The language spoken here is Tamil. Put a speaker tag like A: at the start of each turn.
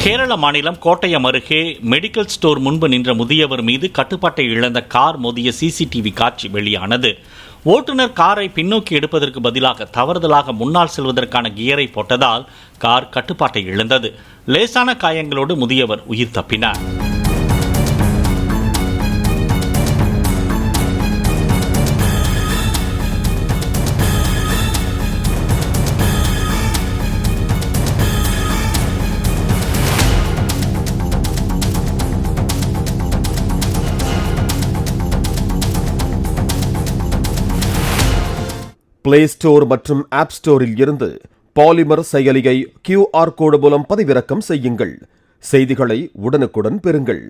A: கேரள மாநிலம் கோட்டயம் அருகே மெடிக்கல் ஸ்டோர் முன்பு நின்ற முதியவர் மீது கட்டுப்பாட்டை இழந்த கார் மோதிய சிசிடிவி காட்சி வெளியானது. ஓட்டுநர் காரை பின்னோக்கி எடுப்பதற்கு பதிலாக தவறுதலாக முன்னால் செல்வதற்கான கியரை போட்டதால் கார் கட்டுப்பாட்டை இழந்தது. லேசான காயங்களோடு முதியவர் உயிர் தப்பினார்.
B: பிளே ஸ்டோர் மற்றும் ஆப் ஸ்டோரில் இருந்து பாலிமர் செயலியை QR கோடு மூலம் பதிவிறக்கம் செய்யுங்கள். செய்திகளை உடனுக்குடன் பெறுங்கள்.